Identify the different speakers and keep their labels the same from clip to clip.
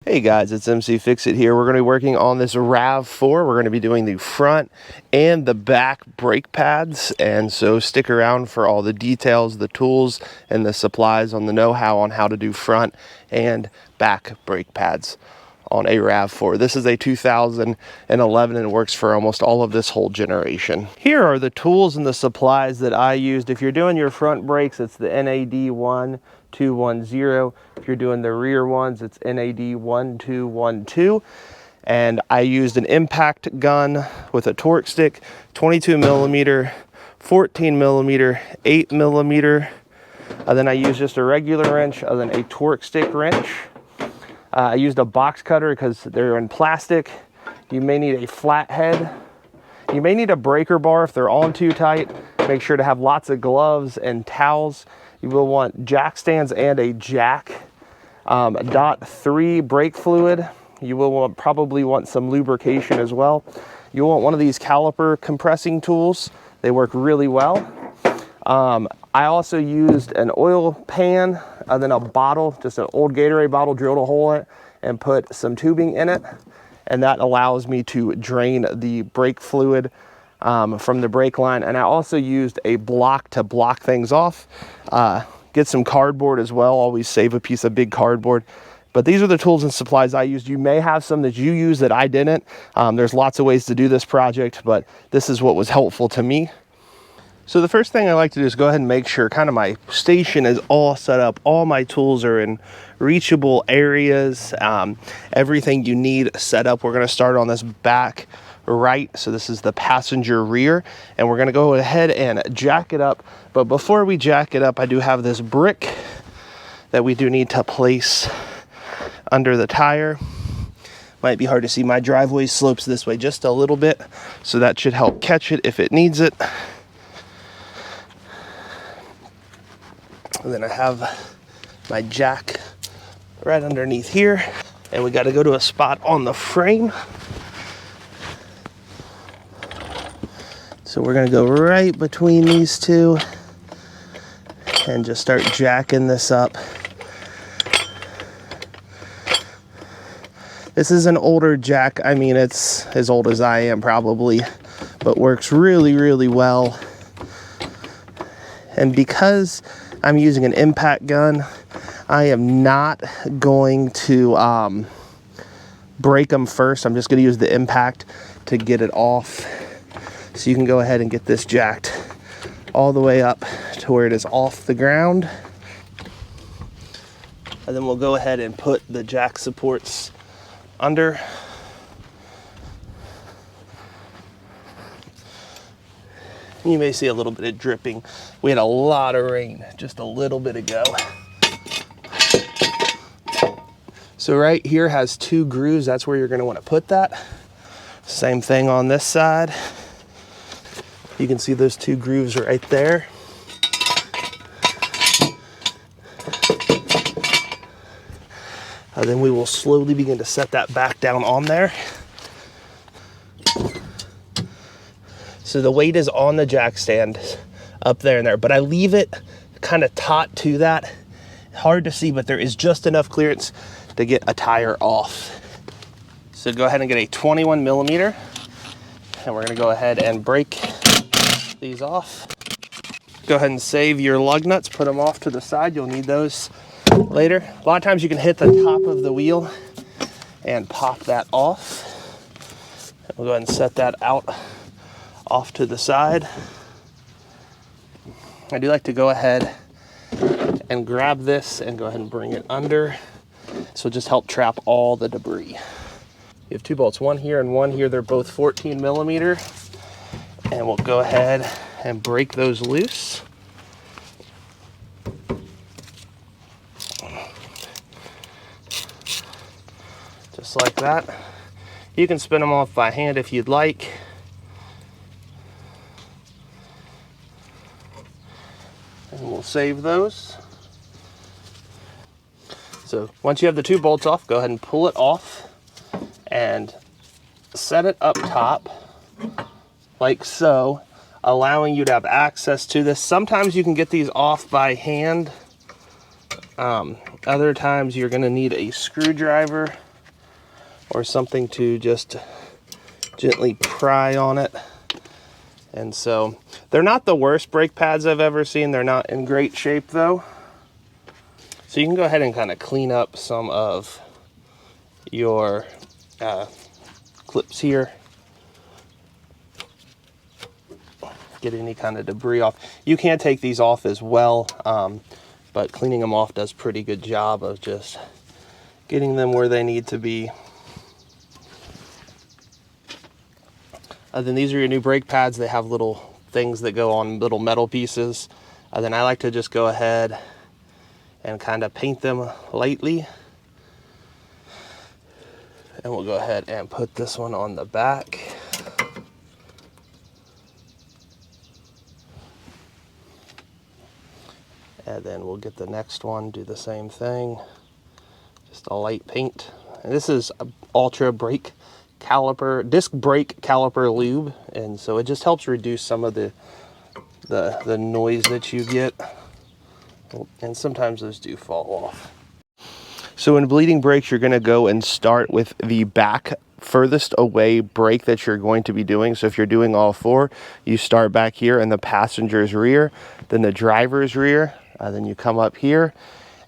Speaker 1: Hey guys, it's mcfixit here. We're going to be working on this Rav4. We're going to be doing the front and the back brake pads, and so stick around for all the details, the tools, and the supplies on the know-how on how to do front and back brake pads on a Rav4. This is a 2011 and works for almost all of this whole generation. Here are the tools and the supplies that I used. If you're doing your front brakes, it's the NAD 1210. If you're doing the rear ones, it's NAD 1212. And I used an impact gun with a torque stick, 22 millimeter, 14 millimeter, 8 millimeter. Then I used just a regular wrench, then a torque stick wrench. I used a box cutter because they're in plastic. You may need a flathead. You may need a breaker bar if they're on too tight. Make sure to have lots of gloves and towels. You will want jack stands and a jack. .3 brake fluid. You will probably want some lubrication as well. You'll want one of these caliper compressing tools. They work really well. I also used an oil pan, then a bottle, just an old Gatorade bottle, drilled a hole in it and put some tubing in it. And that allows me to drain the brake fluid from the brake line. And I also used a block to block things off. Get some cardboard as well. Always save a piece of big cardboard. But these are the tools and supplies I used. You may have some that you use that I didn't. There's lots of ways to do this project, but this is what was helpful to me. So the first thing I like to do is go ahead and make sure kind of my station is all set up. All my tools are in reachable areas. Everything you need set up. We're going to start on this back right. So this is the passenger rear, and we're going to go ahead and jack it up. But before we jack it up, I do have this brick that we do need to place under the tire. Might be hard to see. My driveway slopes this way just a little bit, so that should help catch it if it needs it. And then I have my jack right underneath here, and we got to go to a spot on the frame. So we're going to go right between these two and just start jacking this up. This is an older jack. I mean, it's as old as I am probably, but works really, really well. And because I'm using an impact gun, I am not going to break them first. I'm just going to use the impact to get it off. So you can go ahead and get this jacked all the way up to where it is off the ground. And then we'll go ahead and put the jack supports under. You may see a little bit of dripping. We had a lot of rain just a little bit ago. So right here has 2 grooves. That's where you're going to want to put that. Same thing on this side. You can see those 2 grooves right there. Then we will slowly begin to set that back down on there. So the weight is on the jack stand up there and there, but I leave it kind of taut to that. Hard to see, but there is just enough clearance to get a tire off. So go ahead and get a 21 millimeter, and we're gonna go ahead and break these off. Go ahead and save your lug nuts, put them off to the side. You'll need those later. A lot of times you can hit the top of the wheel and pop that off. We'll go ahead and set that out off to the side. I do like to go ahead and grab this and go ahead and bring it under. So just help trap all the debris. You have 2 bolts, one here and one here. They're both 14 millimeter. And we'll go ahead and break those loose. Just like that. You can spin them off by hand if you'd like. And we'll save those. So once you have the 2 bolts off, go ahead and pull it off and set it up top like so, allowing you to have access to this. Sometimes you can get these off by hand. Other times you're going to need a screwdriver or something to just gently pry on it. And so they're not the worst brake pads I've ever seen. They're not in great shape though. So you can go ahead and kind of clean up some of your clips here. Get any kind of debris off. You can take these off as well, but cleaning them off does a pretty good job of just getting them where they need to be. Then these are your new brake pads. They have little things that go on little metal pieces. Then I like to just go ahead and kind of paint them lightly. And we'll go ahead and put this one on the back. And then we'll get the next one, do the same thing. Just a light paint. And this is Ultra brake caliper, disc brake caliper lube, and so it just helps reduce some of the noise that you get, and sometimes those do fall off. So in bleeding brakes, you're going to go and start with the back furthest away brake that you're going to be doing. So if you're doing all four, you start back here in the passenger's rear, then the driver's rear, then you come up here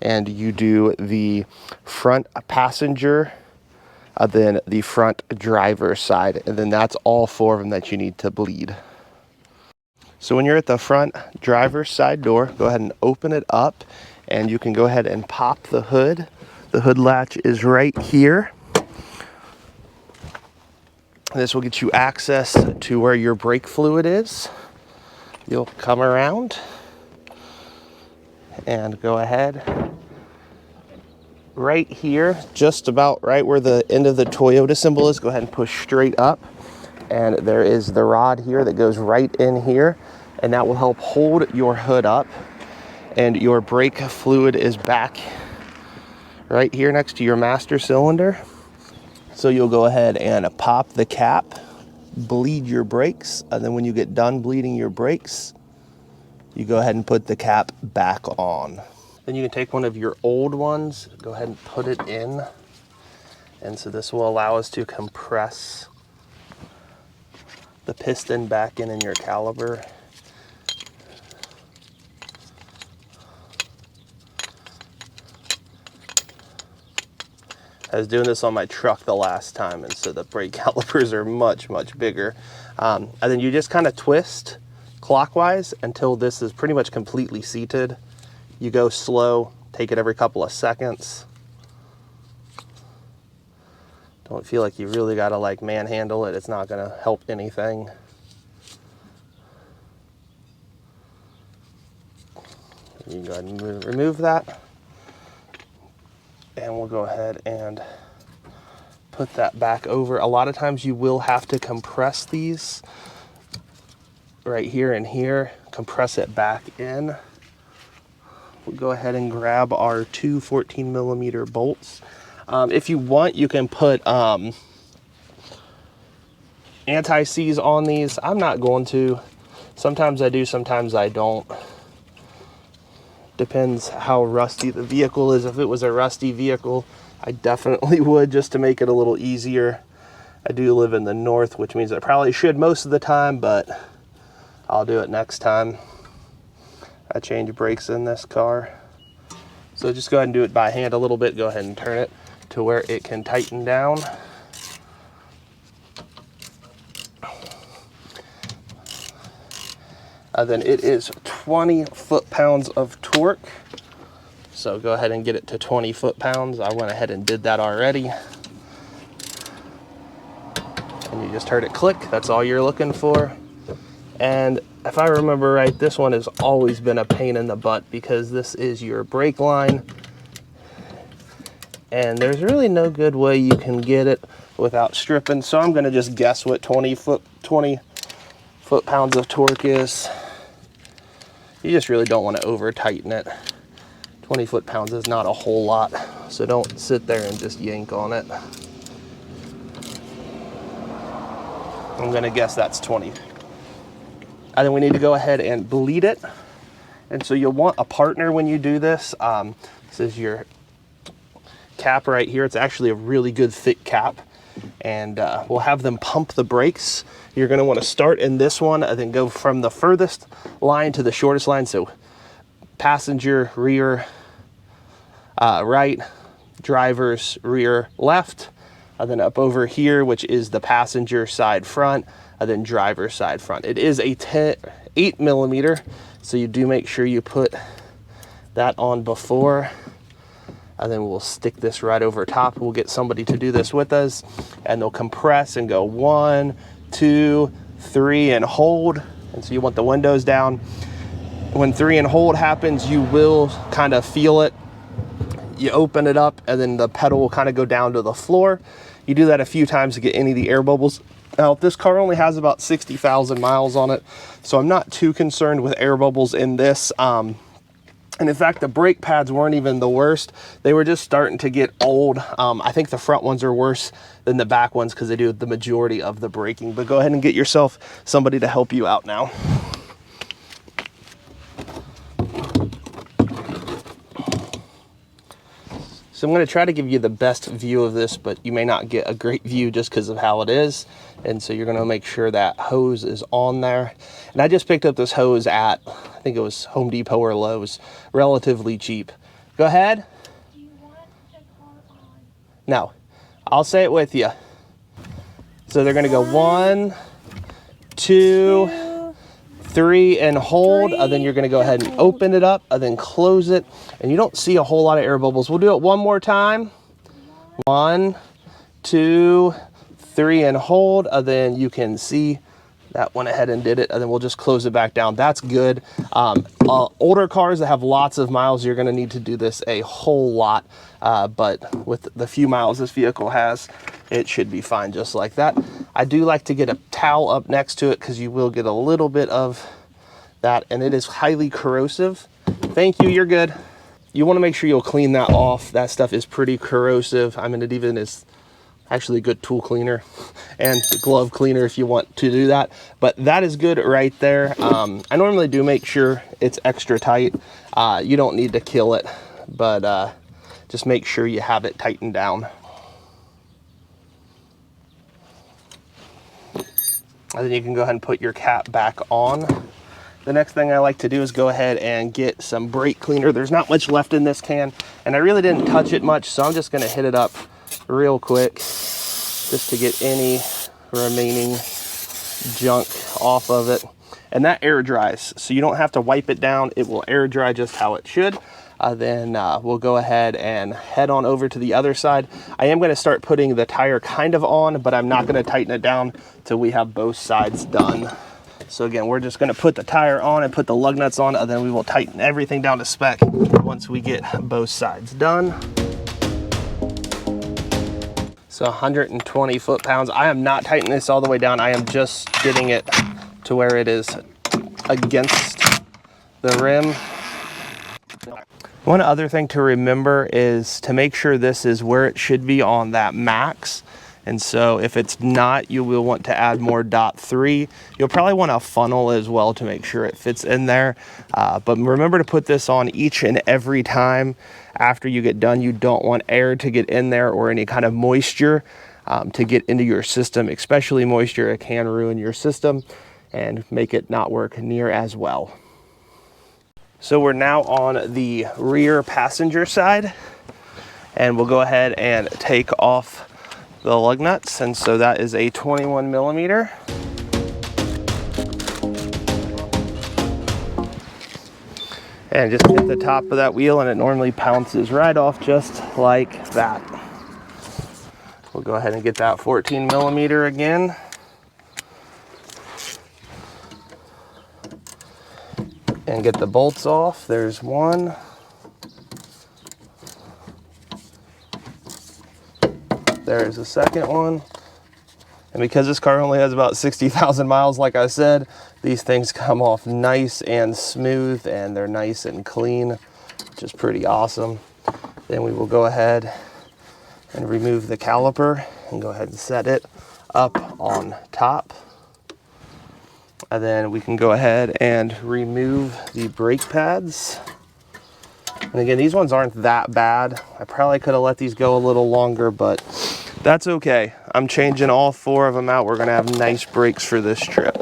Speaker 1: and you do the front passenger, then the front driver's side, and then that's all four of them that you need to bleed. So when you're at the front driver's side door, go ahead and open it up, and you can go ahead and pop the hood. The hood latch is right here. This will get you access to where your brake fluid is. You'll come around and go ahead right here, just about right where the end of the Toyota symbol is. Go ahead and push straight up, and there is the rod here that goes right in here, and that will help hold your hood up. And your brake fluid is back right here next to your master cylinder. So you'll go ahead and pop the cap, bleed your brakes, and then when you get done bleeding your brakes, you go ahead and put the cap back on. Then you can take one of your old ones, go ahead and put it in. And so this will allow us to compress the piston back in your caliper. I was doing this on my truck the last time, and so the brake calipers are much, much bigger. And then you just kind of twist clockwise until this is pretty much completely seated. You go slow, take it every couple of seconds. Don't feel like you really gotta like manhandle it. It's not gonna help anything. You can go ahead and remove that. And we'll go ahead and put that back over. A lot of times you will have to compress these right here and here, compress it back in. We'll go ahead and grab our two 14mm bolts. If you want, you can put anti-seize on these. I'm not going to. Sometimes I do, sometimes I don't. Depends how rusty the vehicle is. If it was a rusty vehicle, I definitely would, just to make it a little easier. I do live in the north, which means I probably should most of the time, but I'll do it next time I change brakes in this car. So just go ahead and do it by hand a little bit. Go ahead and turn it to where it can tighten down. Then it is 20 foot-pounds of torque. So go ahead and get it to 20 foot-pounds. I went ahead and did that already. And you just heard it click. That's all you're looking for. And if I remember right, this one has always been a pain in the butt because this is your brake line. And there's really no good way you can get it without stripping. So I'm gonna just guess what 20 foot-pounds of torque is. You just really don't want to over tighten it. 20 foot-pounds is not a whole lot, so don't sit there and just yank on it. I'm gonna guess that's 20. And then we need to go ahead and bleed it. And so you'll want a partner when you do this. This is your cap right here. It's actually a really good thick cap. and we'll have them pump the brakes. You're going to want to start in this one and then go from the furthest line to the shortest line. So passenger rear right, driver's rear left, and then up over here, which is the passenger side front, and then driver's side front. It is a 8mm, so you do make sure you put that on before, and then we'll stick this right over top. We'll get somebody to do this with us, and they'll compress and go 1, 2, 3, and hold. And so you want the windows down. When 3 and hold happens, you will kind of feel it. You open it up, and then the pedal will kind of go down to the floor. You do that a few times to get any of the air bubbles out. This car only has about 60,000 miles on it, so I'm not too concerned with air bubbles in this. And in fact, the brake pads weren't even the worst. They were just starting to get old. I think the front ones are worse than the back ones because they do the majority of the braking. But go ahead and get yourself somebody to help you out now. So I'm going to try to give you the best view of this, but you may not get a great view just because of how it is. And so you're going to make sure that hose is on there. And I just picked up this hose at, I think it was Home Depot or Lowe's, relatively cheap. Go ahead.
Speaker 2: Do you want the car on?
Speaker 1: No, I'll say it with you. So they're going to go 1, 2, 3, and hold, and then you're going to go ahead and open it up and then close it, and you don't see a whole lot of air bubbles. We'll do it one more time. 1, 2, 3, and hold, and then you can see that went ahead and did it, and then we'll just close it back down. That's good. Older cars that have lots of miles, you're going to need to do this a whole lot, but with the few miles this vehicle has, it should be fine just like that. I do like to get a towel up next to it because you will get a little bit of that, and it is highly corrosive. Thank you, you're good. You want to make sure you'll clean that off. That stuff is pretty corrosive. I mean, it even is actually a good tool cleaner and glove cleaner if you want to do that, but that is good right there. I normally do make sure it's extra tight. You don't need to kill it, but just make sure you have it tightened down. And then you can go ahead and put your cap back on. The next thing I like to do is go ahead and get some brake cleaner. There's not much left in this can, and I really didn't touch it much, so I'm just gonna hit it up real quick just to get any remaining junk off of it. And that air dries, so you don't have to wipe it down. It will air dry just how it should. Then we'll go ahead and head on over to the other side. I am going to start putting the tire kind of on, but I'm not going to tighten it down till we have both sides done. So again, we're just going to put the tire on and put the lug nuts on, and then we will tighten everything down to spec once we get both sides done. So 120 foot-pounds. I am not tightening this all the way down. I am just getting it to where it is against the rim. One other thing to remember is to make sure this is where it should be on that max. And so if it's not, you will want to add more .3. You'll probably want a funnel as well to make sure it fits in there. But remember to put this on each and every time after you get done. You don't want air to get in there or any kind of moisture to get into your system, especially moisture. It can ruin your system and make it not work near as well. So we're now on the rear passenger side, and we'll go ahead and take off the lug nuts. And so that is a 21mm. And just hit the top of that wheel, and it normally pounces right off just like that. We'll go ahead and get that 14mm again. And get the bolts off. There's one. There's the second one. And because this car only has about 60,000 miles, like I said, these things come off nice and smooth, and they're nice and clean, which is pretty awesome. Then we will go ahead and remove the caliper and go ahead and set it up on top. And then we can go ahead and remove the brake pads. And again, these ones aren't that bad. I probably could have let these go a little longer, but that's okay. I'm changing all 4 of them out. We're gonna have nice brakes for this trip.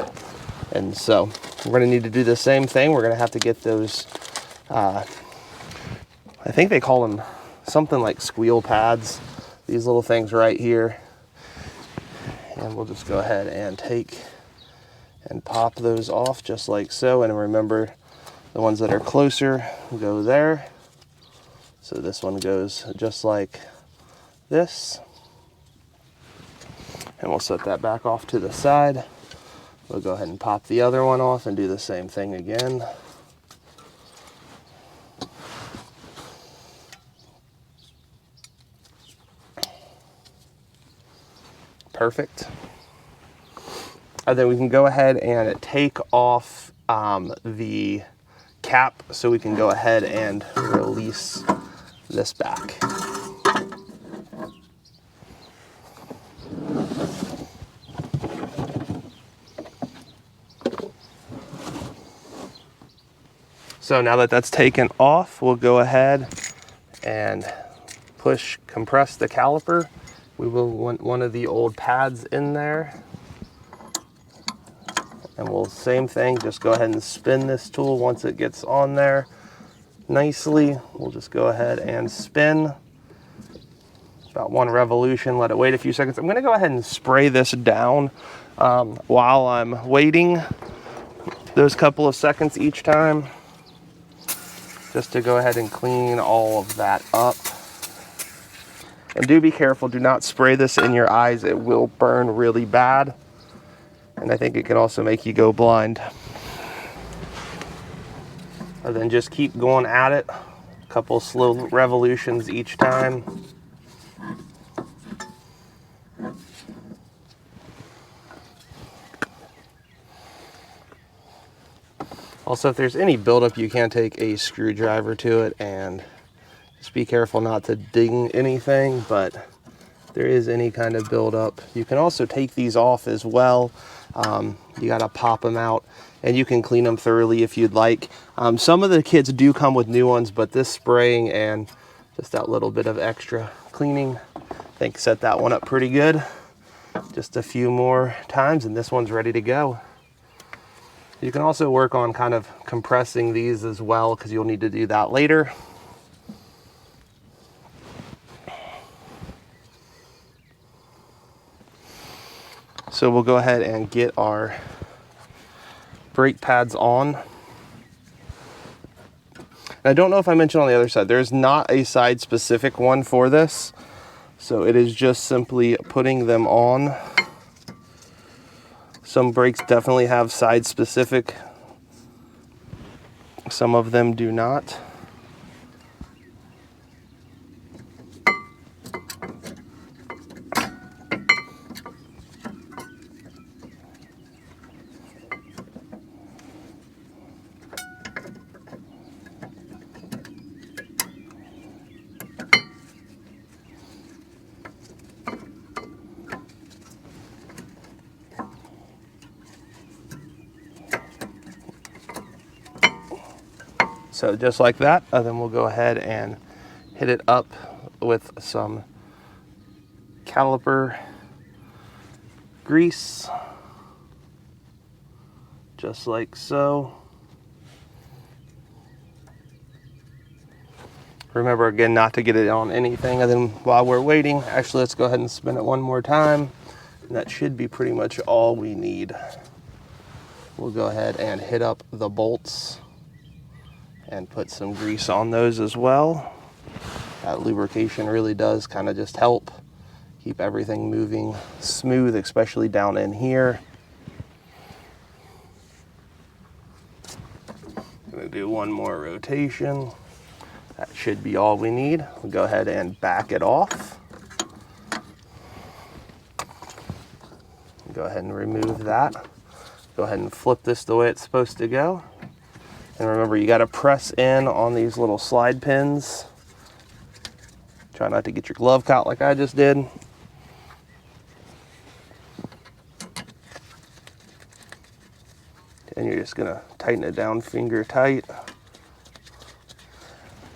Speaker 1: And so we're gonna need to do the same thing. We're gonna have to get those, I think they call them something like squeal pads. These little things right here. And we'll just go ahead and take and pop those off just like so. And remember, the ones that are closer go there. So this one goes just like this. And we'll set that back off to the side. We'll go ahead and pop the other one off and do the same thing again. Perfect. And then we can go ahead and take off the cap so we can go ahead and release this back. So now that that's taken off, we'll go ahead and compress the caliper. We will want one of the old pads in there. And we'll, same thing, just go ahead and spin this tool once it gets on there nicely. We'll just go ahead and spin about 1 revolution, let it wait a few seconds. I'm gonna go ahead and spray this down while I'm waiting those couple of seconds each time, just to go ahead and clean all of that up. And do be careful, do not spray this in your eyes. It will burn really bad. And I think it can also make you go blind. And then just keep going at it. A couple slow revolutions each time. Also, if there's any buildup, you can take a screwdriver to it and just be careful not to ding anything, but if there is any kind of buildup, you can also take these off as well. You gotta pop them out and you can clean them thoroughly if you'd like. Some of the kits do come with new ones, but this spraying and just that little bit of extra cleaning, I think set that one up pretty good. Just a few more times and this one's ready to go. You can also work on kind of compressing these as well, because you'll need to do that later. So we'll go ahead and get our brake pads on. And I don't know if I mentioned on the other side, there's not a side specific one for this. So it is just simply putting them on. Some brakes definitely have side specific. Some of them do not. So just like that, and then we'll go ahead and hit it up with some caliper grease, just like so. Remember again not to get it on anything, and then while we're waiting, actually let's go ahead and spin it one more time, and that should be pretty much all we need. We'll go ahead and hit up the bolts and put some grease on those as well. That lubrication really does kind of just help keep everything moving smooth, especially down in here. Gonna do one more rotation. That should be all we need. We'll go ahead and back it off. Go ahead and remove that. Go ahead and flip this the way it's supposed to go. And remember, you got to press in on these little slide pins. Try not to get your glove caught like I just did. And you're just going to tighten it down finger tight.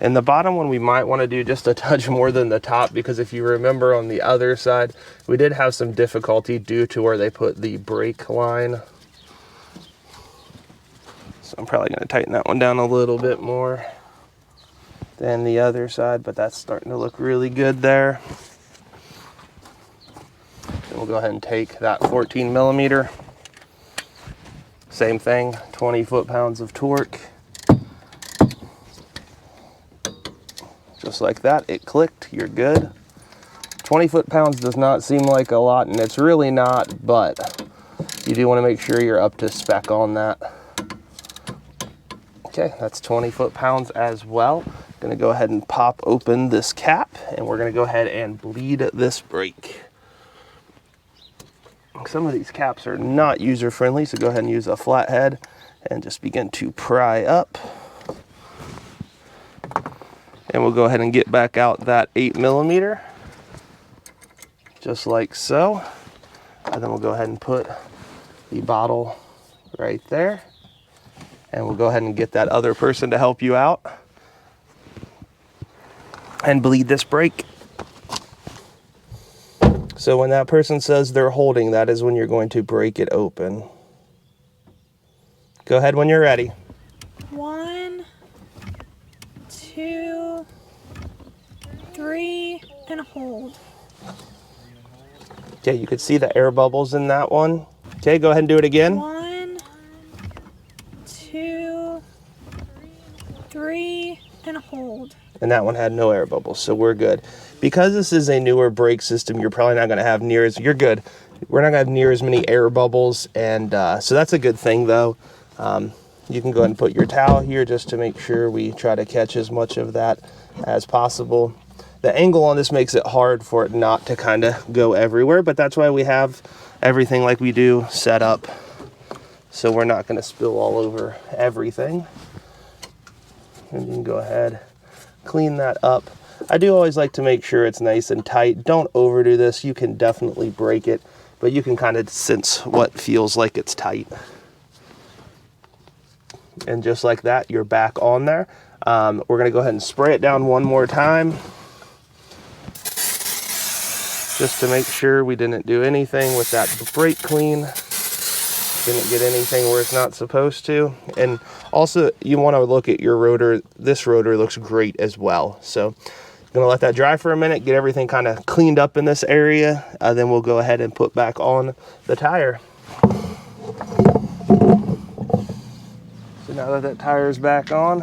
Speaker 1: And the bottom one we might want to do just a touch more than the top, because if you remember on the other side, we did have some difficulty due to where they put the brake line. So I'm probably going to tighten that one down a little bit more than the other side, but that's starting to look really good there. And we'll go ahead and take that 14 millimeter. Same thing, 20 foot-pounds of torque. Just like that, it clicked, you're good. 20 foot-pounds does not seem like a lot, and it's really not, but you do want to make sure you're up to spec on that. Okay, that's 20 foot-pounds as well. Gonna go ahead and pop open this cap, and we're gonna go ahead and bleed this brake. Some of these caps are not user-friendly, so go ahead and use a flathead and just begin to pry up. And we'll go ahead and get back out that 8 millimeter, just like so. And then we'll go ahead and put the bottle right there. And we'll go ahead and get that other person to help you out and bleed this brake. So when that person says they're holding, that is when you're going to break it open. Go ahead when you're ready.
Speaker 2: 1, 2, 3, and hold.
Speaker 1: Okay, you could see the air bubbles in that one. Okay, go ahead and do it again.
Speaker 2: 1, 2, 3, and hold.
Speaker 1: And that one had no air bubbles, so we're good. Because this is a newer brake system, you're probably not gonna have near as, you're good. We're not gonna have near as many air bubbles, and so that's a good thing though. You can go ahead and put your towel here just to make sure we try to catch as much of that as possible. The angle on this makes it hard for it not to kind of go everywhere, but that's why we have everything like we do set up, so we're not gonna spill all over everything. And you can go ahead, clean that up. I do always like to make sure it's nice and tight. Don't overdo this. You can definitely break it, but you can kind of sense what feels like it's tight. And just like that, you're back on there. We're gonna go ahead and spray it down one more time, just to make sure we didn't do anything with that brake clean. Didn't get anything where it's not supposed to. And also you want to look at your rotor. This rotor looks great as well. So I'm gonna let that dry for a minute, get everything kind of cleaned up in this area. Then we'll go ahead and put back on the tire. So now that tire is back on,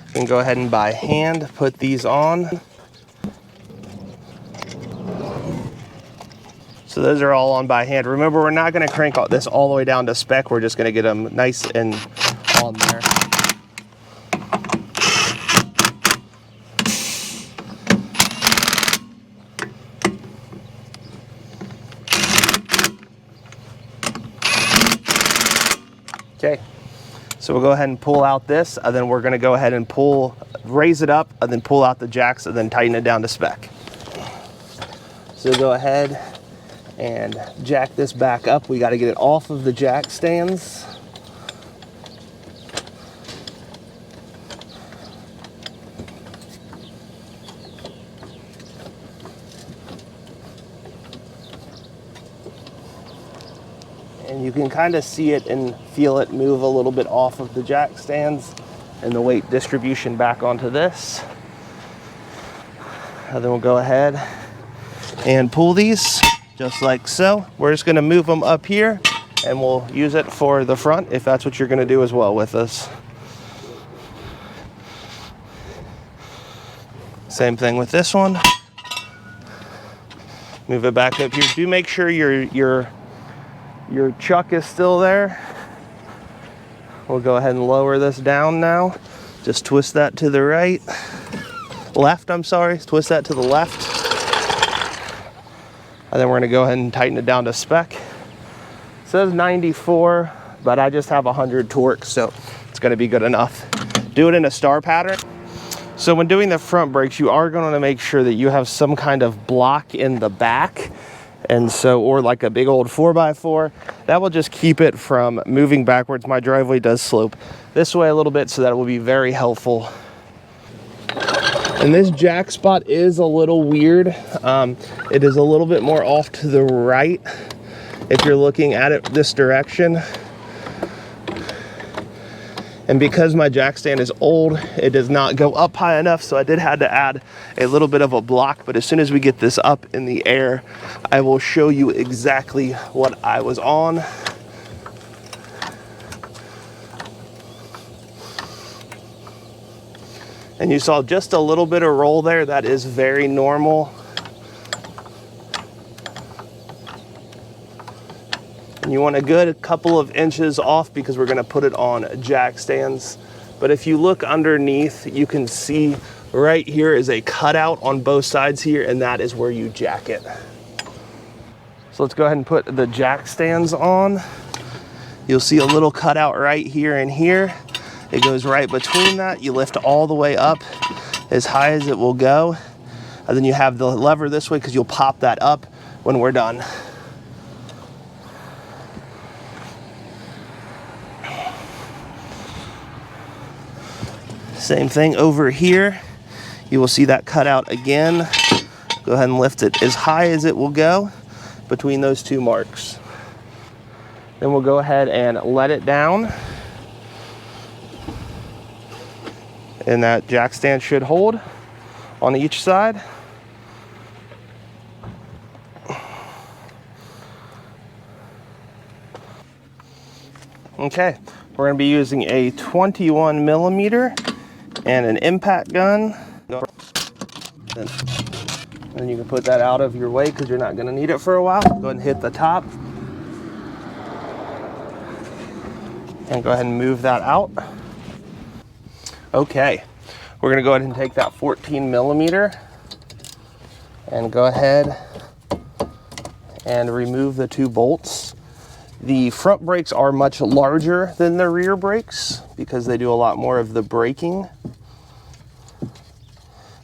Speaker 1: you can go ahead and by hand put these on. So those are all on by hand. Remember, we're not gonna crank this all the way down to spec. We're just gonna get them nice and on there. Okay, so we'll go ahead and pull out this, and then we're gonna go ahead and raise it up, and then pull out the jacks, and then tighten it down to spec. So go ahead and jack this back up. We got to get it off of the jack stands. And you can kind of see it and feel it move a little bit off of the jack stands and the weight distribution back onto this. And then we'll go ahead and pull these just like so. We're just going to move them up here, and we'll use it for the front if that's what you're going to do as well with us. Same thing with this one. Move it back up here. Do make sure your chuck is still there. We'll go ahead and lower this down now. Just twist that to the right. Left, I'm sorry. Twist that to the left. And then we're gonna go ahead and tighten it down to spec. It says 94, but I just have 100 torque, so it's gonna be good enough. Do it in a star pattern. So when doing the front brakes, you are gonna make sure that you have some kind of block in the back. And so, or like a big old 4x4, that will just keep it from moving backwards. My driveway does slope this way a little bit, so that will be very helpful. And this jack spot is a little weird. It is a little bit more off to the right if you're looking at it this direction. And because my jack stand is old, it does not go up high enough, so I did have to add a little bit of a block. But as soon as we get this up in the air, I will show you exactly what I was on. And you saw just a little bit of roll there. That is very normal. And you want a good couple of inches off because we're gonna put it on jack stands. But if you look underneath, you can see right here is a cutout on both sides here, and that is where you jack it. So let's go ahead and put the jack stands on. You'll see a little cutout right here and here. It goes right between that. You lift all the way up as high as it will go. And then you have the lever this way because you'll pop that up when we're done. Same thing over here. You will see that cut out again. Go ahead and lift it as high as it will go between those two marks. Then we'll go ahead and let it down. And that jack stand should hold on each side. Okay, we're gonna be using a 21 millimeter and an impact gun. And you can put that out of your way because you're not gonna need it for a while. Go ahead and hit the top. And go ahead and move that out. Okay, we're gonna go ahead and take that 14 millimeter and go ahead and remove the two bolts. The front brakes are much larger than the rear brakes because they do a lot more of the braking.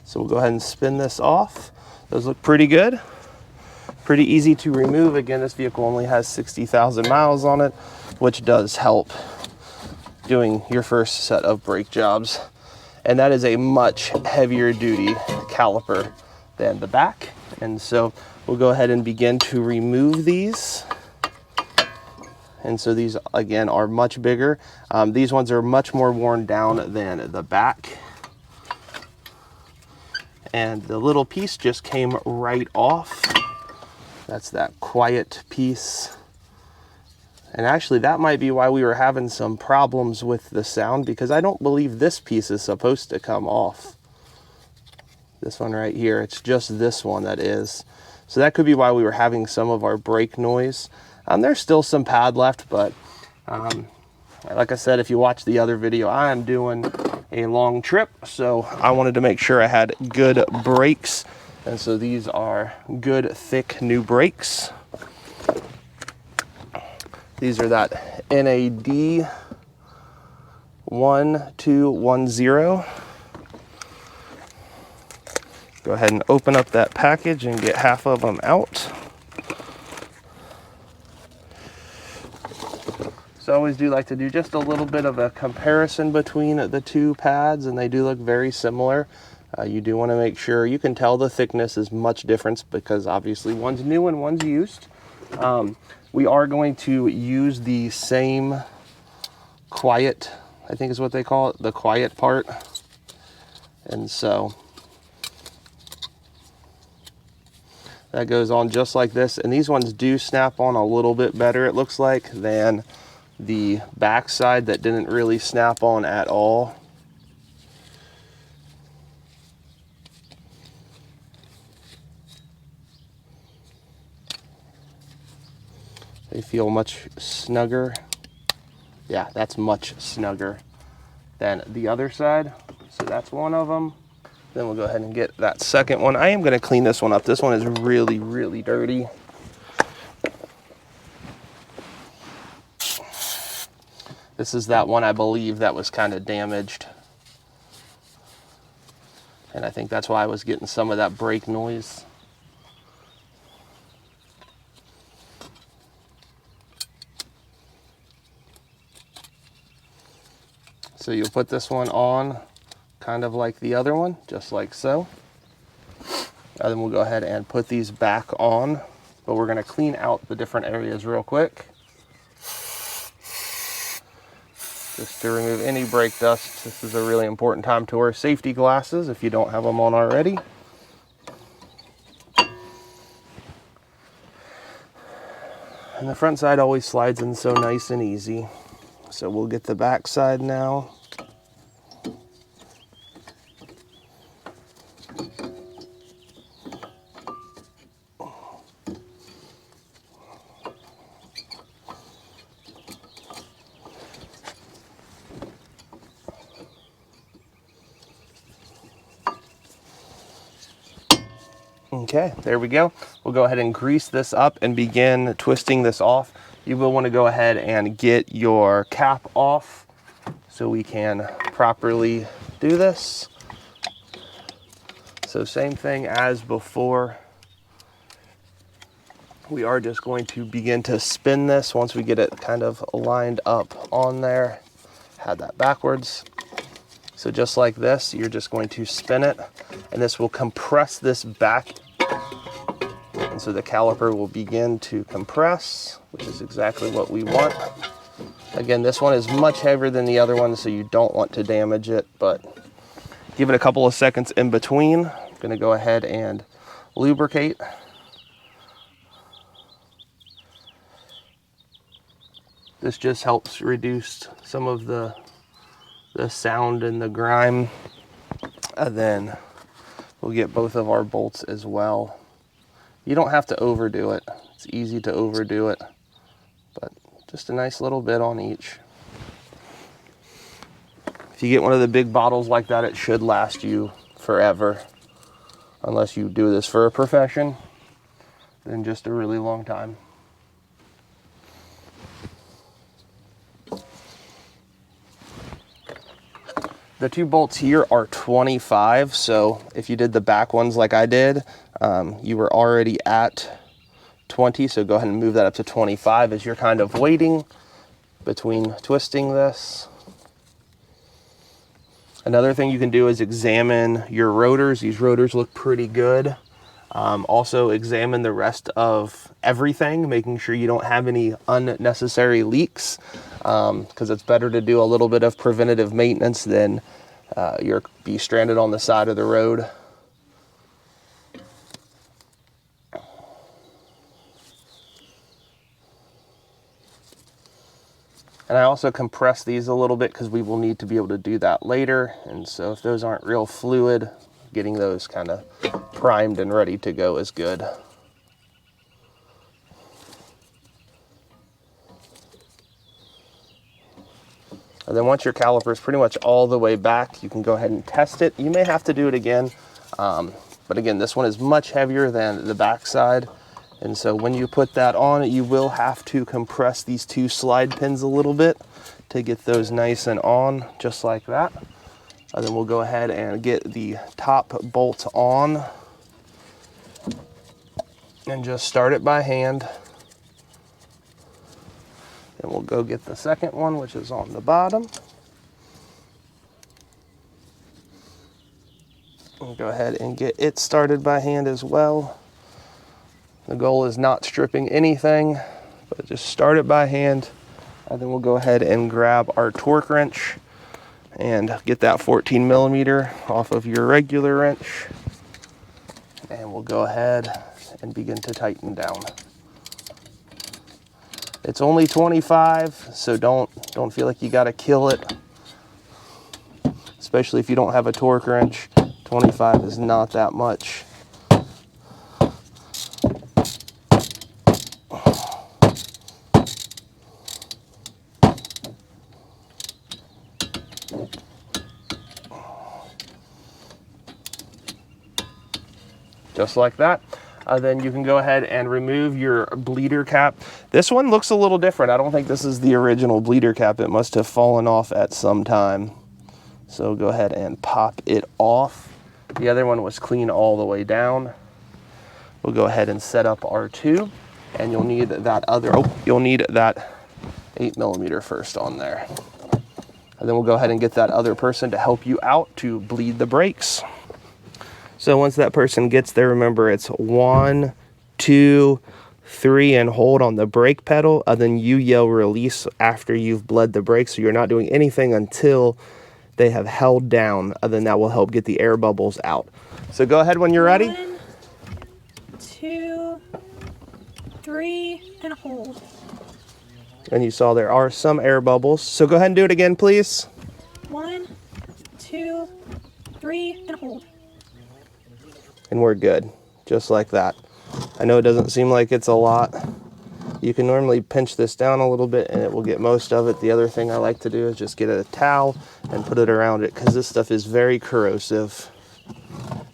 Speaker 1: So we'll go ahead and spin this off. Those look pretty good. Pretty easy to remove. Again, this vehicle only has 60,000 miles on it, which does help doing your first set of brake jobs. And that is a much heavier duty caliper than the back. And so we'll go ahead and begin to remove these. And so these, again, are much bigger. These ones are much more worn down than the back. And the little piece just came right off. That's that quiet piece. And actually, that might be why we were having some problems with the sound, because I don't believe this piece is supposed to come off. This one right here, it's just this one that is. So that could be why we were having some of our brake noise. There's still some pad left, but like I said, if you watch the other video, I am doing a long trip, so I wanted to make sure I had good brakes. And so these are good, thick, new brakes. These are that NAD 1210. Go ahead and open up that package and get half of them out. So I always do like to do just a little bit of a comparison between the two pads, and they do look very similar. You do want to make sure, you can tell the thickness is much different because obviously one's new and one's used. We are going to use the same quiet, I think is what they call it, the quiet part. And so that goes on just like this. And these ones do snap on a little bit better, it looks like, than the back side that didn't really snap on at all. They feel much snugger. Yeah, that's much snugger than the other side. So that's one of them. Then we'll go ahead and get that second one. I am going to clean this one up. This one is really, really dirty. This is that one, I believe, that was kind of damaged. And I think that's why I was getting some of that brake noise. So you'll put this one on kind of like the other one, just like so. And then we'll go ahead and put these back on, but we're gonna clean out the different areas real quick. Just to remove any brake dust. This is a really important time to wear safety glasses if you don't have them on already. And the front side always slides in so nice and easy. So we'll get the back side now. Okay, there we go. We'll go ahead and grease this up and begin twisting this off. You will want to go ahead and get your cap off so we can properly do this. So same thing as before. We are just going to begin to spin this once we get it kind of lined up on there. Had that backwards. So just like this, you're just going to spin it, and this will compress this back. And so the caliper will begin to compress, which is exactly what we want. Again, this one is much heavier than the other one, so you don't want to damage it, but give it a couple of seconds in between. I'm gonna go ahead and lubricate. This just helps reduce some of the sound and the grime. And then we'll get both of our bolts as well. You don't have to overdo it. It's easy to overdo it, but just a nice little bit on each. If you get one of the big bottles like that, it should last you forever. Unless you do this for a profession, then just a really long time. The two bolts here are 25, so if you did the back ones like I did, you were already at 20, so go ahead and move that up to 25 as you're kind of waiting between twisting this. Another thing you can do is examine your rotors. These rotors look pretty good. Also examine the rest of everything, making sure you don't have any unnecessary leaks, because it's better to do a little bit of preventative maintenance than you're be stranded on the side of the road. And I also compress these a little bit because we will need to be able to do that later. And so if those aren't real fluid, getting those kind of primed and ready to go is good. And then once your caliper is pretty much all the way back, you can go ahead and test it. You may have to do it again, but again, this one is much heavier than the back side. And so when you put that on, you will have to compress these two slide pins a little bit to get those nice and on, just like that. And then we'll go ahead and get the top bolt on and just start it by hand. Then we'll go get the second one, which is on the bottom. We'll go ahead and get it started by hand as well. The goal is not stripping anything, but just start it by hand. And then we'll go ahead and grab our torque wrench and get that 14 millimeter off of your regular wrench. And we'll go ahead and begin to tighten down. It's only 25, so don't feel like you gotta kill it. Especially if you don't have a torque wrench. 25 is not that much. Just like that. Then you can go ahead and remove your bleeder cap. This one looks a little different. I don't think this is the original bleeder cap. It must have fallen off at some time. So go ahead and pop it off. The other one was clean all the way down. We'll go ahead and set up our tube, and you'll need that other, you'll need that 8 millimeter first on there. And then we'll go ahead and get that other person to help you out to bleed the brakes. So once that person gets there, remember it's 1, 2, 3, and hold on the brake pedal, and then you yell release after you've bled the brakes. So you're not doing anything until they have held down, and then that will help get the air bubbles out. So go ahead when you're ready.
Speaker 2: 1, 2, 3, and hold.
Speaker 1: And you saw there are some air bubbles. So go ahead and do it again, please.
Speaker 2: 1, 2, 3, and hold.
Speaker 1: And we're good, just like that. I know it doesn't seem like it's a lot. You can normally pinch this down a little bit and it will get most of it. The other thing I like to do is just get a towel and put it around it, because this stuff is very corrosive.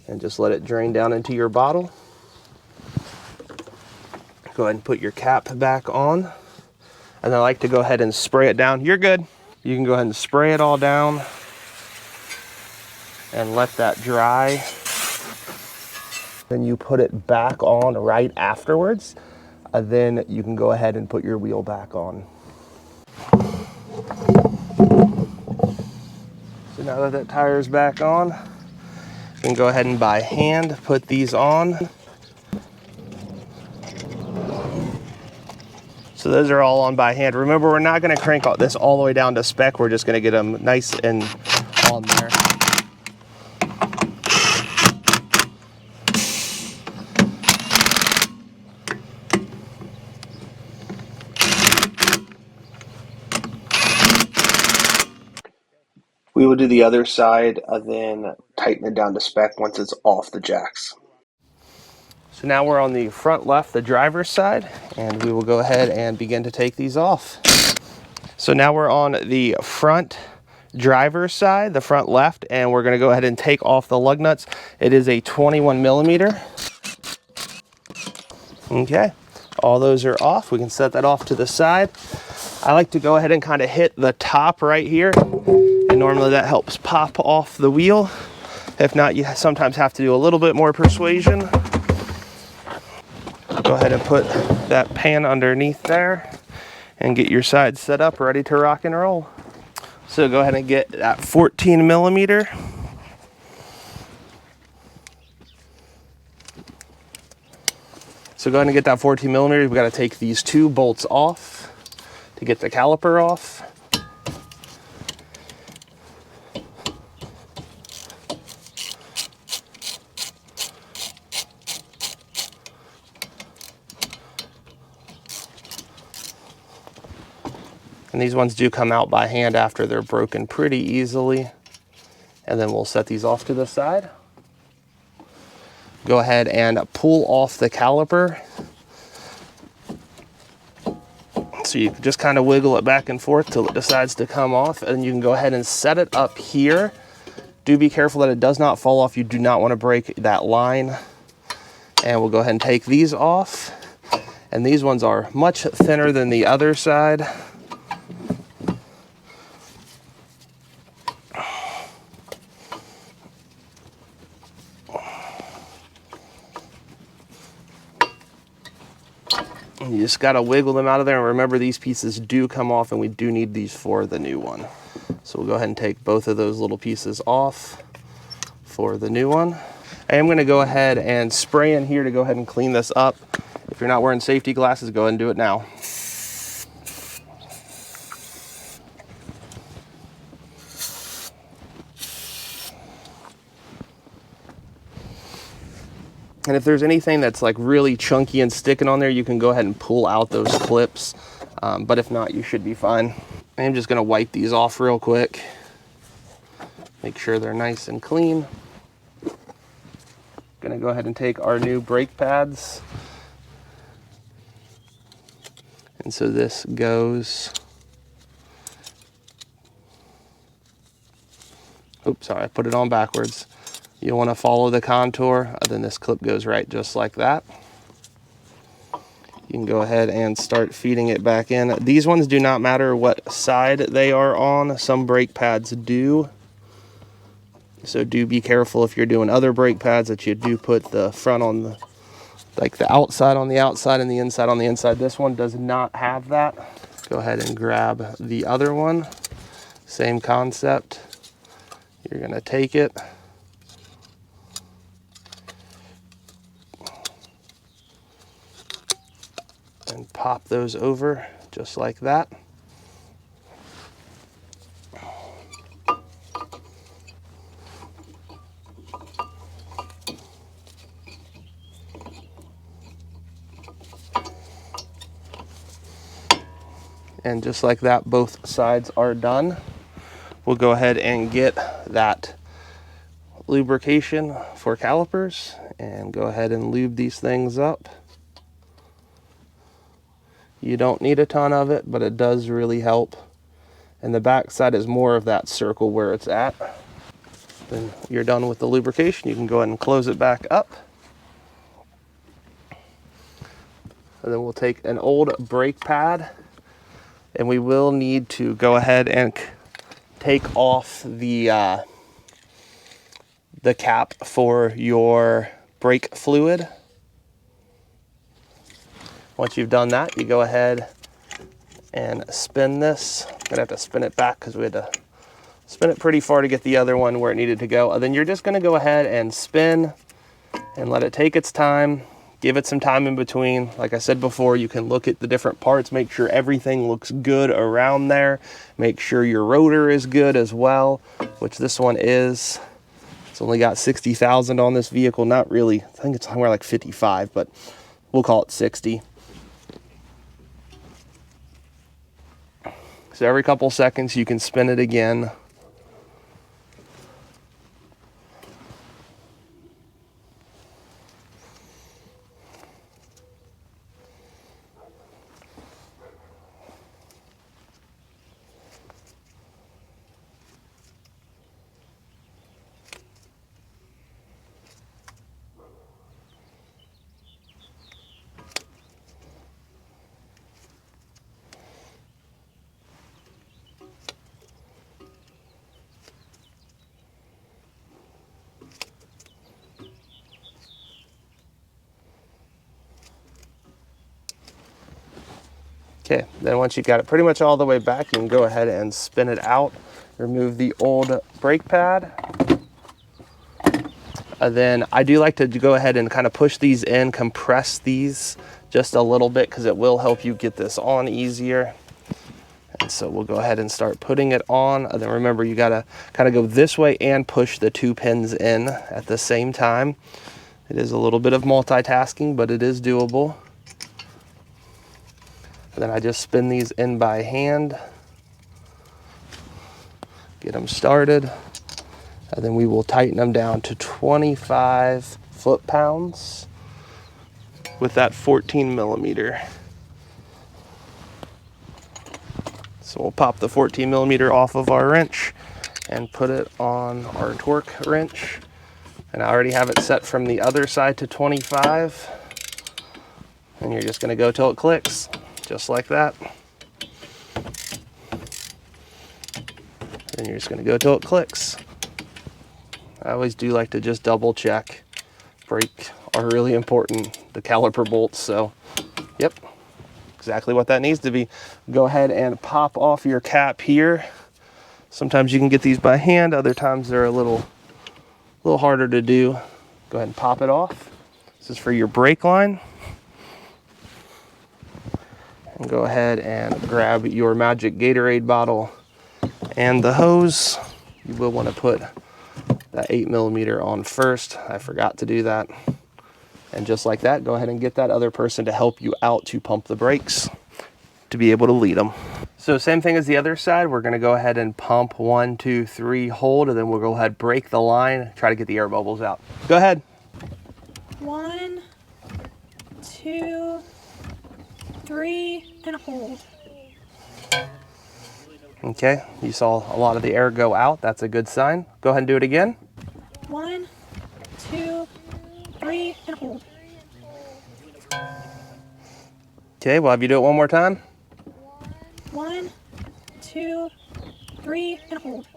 Speaker 1: And just let it drain down into your bottle. Go ahead and put your cap back on. And I like to go ahead and spray it down. You're good. You can go ahead and spray it all down and let that dry. Then you put it back on right afterwards. Then you can go ahead and put your wheel back on. So now that that tire's back on, you can go ahead and by hand put these on. So those are all on by hand. Remember, we're not going to crank this all the way down to spec. We're just going to get them nice and on there. We will do the other side and then tighten it down to spec once it's off the jacks. So now we're on the front left, the driver's side, and we will go ahead and begin to take these off. So now we're on the front driver's side, the front left, and we're gonna go ahead and take off the lug nuts. It is a 21 millimeter. Okay, all those are off. We can set that off to the side. I like to go ahead and kind of hit the top right here, and normally that helps pop off the wheel. If not, you sometimes have to do a little bit more persuasion. Go ahead and put that pan underneath there and get your side set up, ready to rock and roll. So go ahead and get that 14 millimeter. So go ahead and get that 14 millimeter. We've got to take these 2 bolts off to get the caliper off. And these ones do come out by hand after they're broken pretty easily. And then we'll set these off to the side. Go ahead and pull off the caliper. So you can just kind of wiggle it back and forth till it decides to come off. And you can go ahead and set it up here. Do be careful that it does not fall off. You do not want to break that line. And we'll go ahead and take these off. And these ones are much thinner than the other side. You just got to wiggle them out of there, and remember these pieces do come off and we do need these for the new one. So we'll go ahead and take both of those little pieces off for the new one. I am going to go ahead and spray in here to go ahead and clean this up. If you're not wearing safety glasses, go ahead and do it now. And if there's anything that's like really chunky and sticking on there, you can go ahead and pull out those clips. But if not, you should be fine. I'm just gonna wipe these off real quick. Make sure they're nice and clean. Gonna go ahead and take our new brake pads. And so this goes, oops, sorry, I put it on backwards. You want to follow the contour, then this clip goes right just like that. You can go ahead and start feeding it back in. These ones do not matter what side they are on. Some brake pads do. So do be careful if you're doing other brake pads that you do put the front on the, like the outside on the outside and the inside on the inside. This one does not have that. Go ahead and grab the other one. Same concept. You're gonna take it, and pop those over just like that. And just like that, both sides are done. We'll go ahead and get that lubrication for calipers and go ahead and lube these things up. You don't need a ton of it, but it does really help. And the back side is more of that circle where it's at. Then you're done with the lubrication. You can go ahead and close it back up. And then we'll take an old brake pad, and we will need to go ahead and take off the cap for your brake fluid. Once you've done that, you go ahead and spin this. I'm gonna have to spin it back because we had to spin it pretty far to get the other one where it needed to go. And then you're just gonna go ahead and spin and let it take its time. Give it some time in between. Like I said before, you can look at the different parts, make sure everything looks good around there. Make sure your rotor is good as well, which this one is. It's only got 60,000 on this vehicle. Not really, I think it's somewhere like 55, but we'll call it 60. So every couple seconds you can spin it again. Okay, then once you've got it pretty much all the way back, you can go ahead and spin it out. Remove the old brake pad. And then I do like to go ahead and kind of push these in, compress these just a little bit because it will help you get this on easier. And so we'll go ahead and start putting it on. And then remember, you gotta kind of go this way and push the 2 pins in at the same time. It is a little bit of multitasking, but it is doable. And then I just spin these in by hand, get them started, and then we will tighten them down to 25 foot-pounds with that 14 millimeter. So we'll pop the 14 millimeter off of our wrench and put it on our torque wrench. And I already have it set from the other side to 25. And you're just gonna go till it clicks. Just like that. And you're just gonna go till it clicks. I always do like to just double check. Brake are really important, the caliper bolts, so yep, exactly what that needs to be. Go ahead and pop off your cap here. Sometimes you can get these by hand, other times they're a little harder to do. Go ahead and pop it off. This is for your brake line. And go ahead and grab your magic Gatorade bottle and the hose. You will want to put that 8 millimeter on first. I forgot to do that. And just like that, go ahead and get that other person to help you out to pump the brakes to be able to lead them. So same thing as the other side. We're going to go ahead and pump 1, 2, 3, hold, and then we'll go ahead, break the line, try to get the air bubbles out. Go ahead.
Speaker 2: 1, 2, 3, and hold.
Speaker 1: Okay, you saw a lot of the air go out. That's a good sign. Go ahead and do it again.
Speaker 2: 1, 2, 3, and hold.
Speaker 1: Okay, we'll have you do it one more time.
Speaker 2: 1, 2, 3, and hold.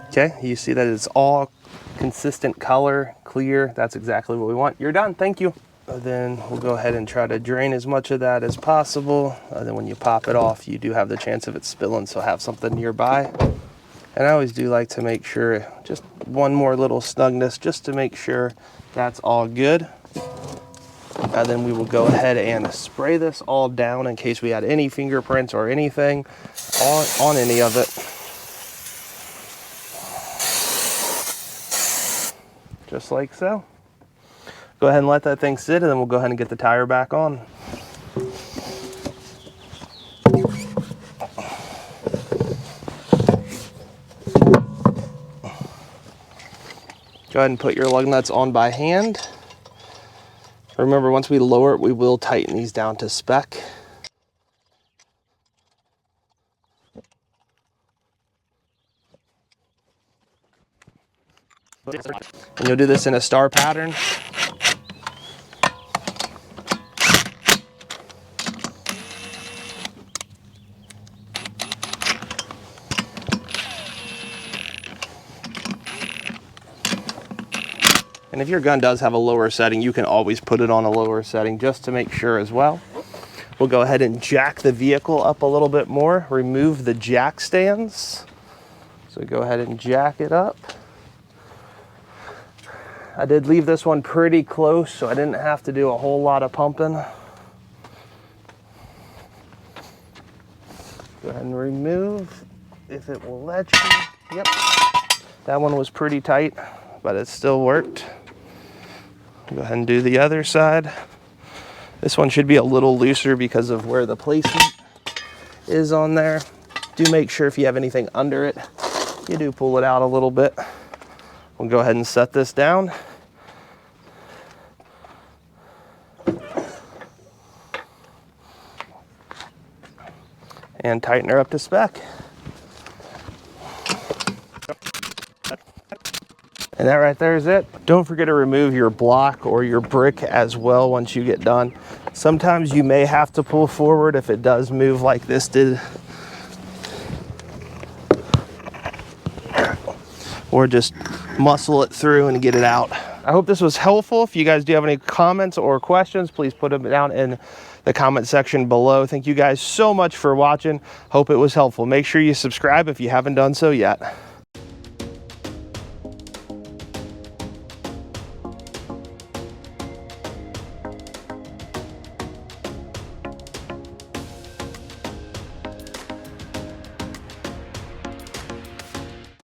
Speaker 1: Okay, you see that it's all consistent color, clear. That's exactly what we want. You're done. Thank you. Then we'll go ahead and try to drain as much of that as possible. Then when you pop it off, you do have the chance of it spilling, so have something nearby. And I always do like to make sure, just one more little snugness, just to make sure that's all good. And then we will go ahead and spray this all down in case we had any fingerprints or anything on any of it. Just like so. Go ahead and let that thing sit, and then we'll go ahead and get the tire back on. Go ahead and put your lug nuts on by hand. Remember, once we lower it, we will tighten these down to spec. And you'll do this in a star pattern. And if your gun does have a lower setting, you can always put it on a lower setting just to make sure as well. We'll go ahead and jack the vehicle up a little bit more, remove the jack stands. So go ahead and jack it up. I did leave this one pretty close, so I didn't have to do a whole lot of pumping. Go ahead and remove, if it will let you. Yep, that one was pretty tight, but it still worked. Go ahead and do the other side. This one should be a little looser because of where the placement is on there. Do make sure if you have anything under it, you do pull it out a little bit. We'll go ahead and set this down. And tighten her up to spec. And that right there is it. Don't forget to remove your block or your brick as well once you get done. Sometimes you may have to pull forward if it does move like this did. Or just muscle it through and get it out. I hope this was helpful. If you guys do have any comments or questions, please put them down in the comment section below. Thank you guys so much for watching. Hope it was helpful. Make sure you subscribe if you haven't done so yet.